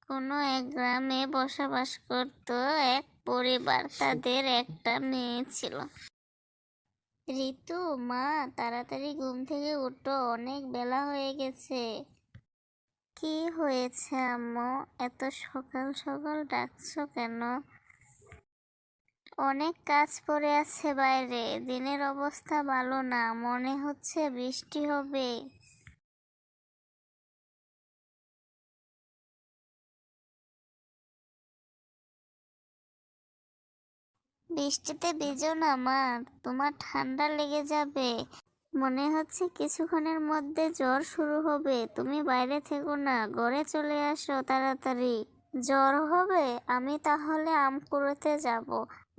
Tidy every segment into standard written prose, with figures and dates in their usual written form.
কোনো এক গ্রামে বসবাস করত এক পরিবার। তাদের একটা মেয়ে ছিল। ঋতু, মা, তাড়াতাড়ি ঘুম থেকে উঠো, অনেক বেলা হয়ে গেছে। কি হয়েছে আম্মু, এত সকাল সকাল ডাকছো কেন? অনেক কাজ পড়ে আছে বাইরে, দিনের অবস্থা ভালো না, মনে হচ্ছে বৃষ্টি হবে। বৃষ্টিতে ভিজো না মা, তোমার ঠান্ডা লেগে যাবে। মনে হচ্ছে কিছুক্ষণের মধ্যে জ্বর শুরু হবে। তুমি বাইরে থেকো না, ঘরে চলে আসো তাড়াতাড়ি। জ্বর হবে? আমি তাহলে আম কুড়োতে যাব।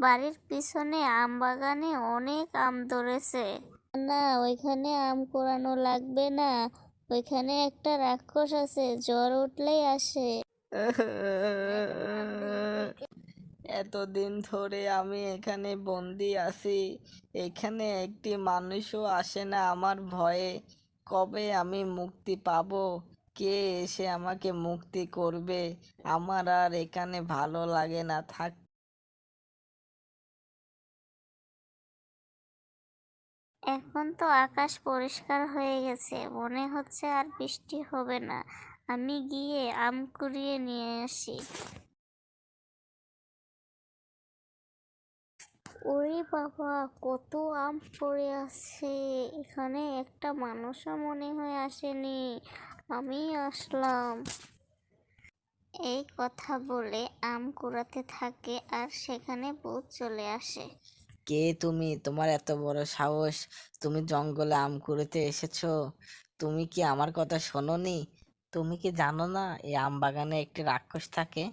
বাড়ির পিছনে আম বাগানে অনেক আম ধরেছে। না, ওইখানে আম কুড়ানো লাগবে না। ওইখানে একটা রাক্ষস আছে, জ্বর উঠলেই আসে। এতদিন ধরে আমি এখানে বন্দি আছি, এখানে একটি মানুষও আসে না আমার ভয়ে। কবে আমি মুক্তি পাবো? কে এসে আমাকে মুক্তি করবে? আমার আর এখানে ভালো লাগে না থাক। এখন তো আকাশ পরিষ্কার হয়ে গেছে, মনে হচ্ছে আর বৃষ্টি হবে না। আমি গিয়ে আম কুড়িয়ে নিয়ে আসি। ওরে বাবা, কত আম পড়ে আছে! এখানে একটা মানুষও মনে হয় আসেনি, আমি আসলাম। এই কথা বলে আম কুড়াতে থাকে আর সেখানে ভূত চলে আসে। কে তুমি? তোমার এত বড় সাহস, তুমি জঙ্গলে আম কুড়োতে এসেছো? তুমি কি আমার কথা শোনোনি? তুমি কি জানো না এই আম বাগানে একটি রাক্ষস থাকে?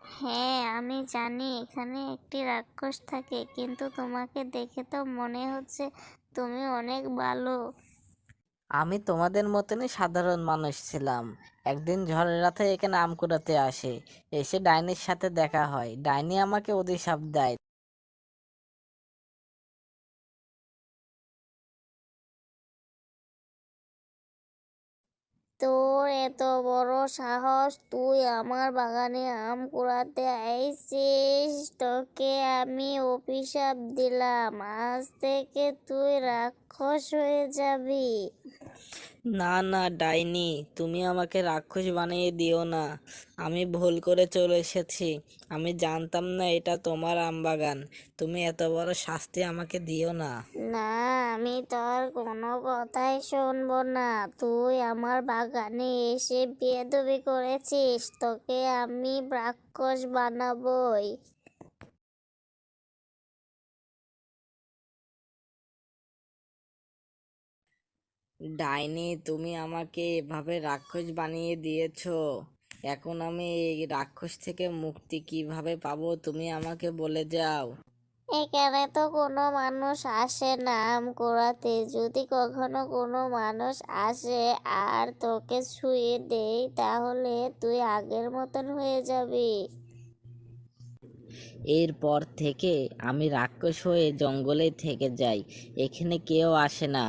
হ্যাঁ, আমি জানি এখানে একটি রাক্ষস থাকে, কিন্তু তোমাকে দেখে তো মনে হচ্ছে তুমি অনেক ভালো। আমি তোমাদের মতনই সাধারণ মানুষ ছিলাম। একদিন ঝড়ের রাতে এখানে আম কুড়াতে আসে, এসে ডাইনির সাথে দেখা হয়। ডাইনি আমাকে অভিশাপ দেয়। তোর এত বড় সাহস, তুই আমার বাগানে আম কুড়াতে আইছিস? তোকে আমি অভিশাপ দিলাম, আজ থেকে তুই রাক্ষস হয়ে যাবি। না না ডাইনি, তুমি আমাকে রাক্ষস বানিয়ে দিও না। আমি ভুল করে চলে এসেছি। আমি জানতাম না এটা তোমার আম বাগান। তুমি এত বড় শাস্তি আমাকে দিও না। না, আমি তোর কোনো কথাই শুনবো না। তুই আমার বাগানে এসে বেয়াদবি করেছিস, তোকে আমি রাক্ষস বানাবোই। ডাইনি, তুমি আমাকে এভাবে রাক্ষস বানিয়ে দিয়েছো। এখন আমি এই রাক্ষস থেকে মুক্তি কিভাবে পাবো, তুমি আমাকে বলে যাও। এখানে তো কোনো মানুষ আসে না আম কুড়াতে। যদি কখনো কোনো মানুষ আসে আর তোকে ছুঁয়ে দেয়, তাহলে তুই আগের মতন হয়ে যাবি। এরপর থেকে আমি রাক্ষস হয়ে জঙ্গলে থেকে যাই, এখানে কেউ আসে না।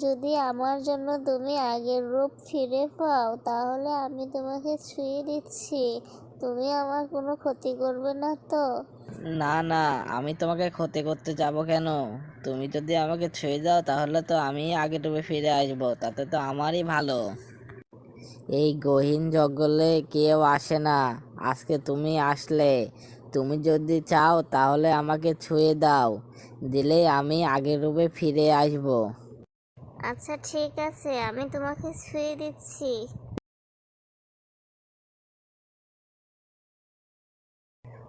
যদি আমার জন্য তুমি আগের রূপ ফিরে পাও, তাহলে আমি তোমাকে ছুঁয়ে দিচ্ছি। তুমি আমার কোনো ক্ষতি করবে না তো? না না, আমি তোমাকে ক্ষতি করতে যাব কেন? তুমি যদি আমাকে ছুঁয়ে দাও তাহলে তো আমি আগে ডুবে ফিরে আসবো, তাতে তো আমারই ভালো। এই গহীন জঙ্গলে কেউ আসে না, আজকে তুমি আসলে। তুমি যদি চাও তাহলে আমাকে ছুঁয়ে দাও, দিলেই আমি আগের রূপে ফিরে আসবো। আচ্ছা ঠিক আছে, আমি তোমাকে ছুঁয়ে দিচ্ছি।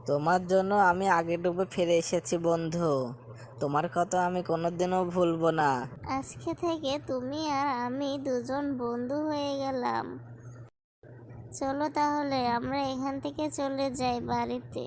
তোমার জন্য আমি আগের রূপে ফিরে এসেছি বন্ধু। তোমার কথা আমি কোনোদিনও ভুলবো না। আজকে থেকে তুমি আর আমি দুজন বন্ধু হয়ে গেলাম। চলো তাহলে আমরা এখান থেকে চলে যাই বাড়িতে।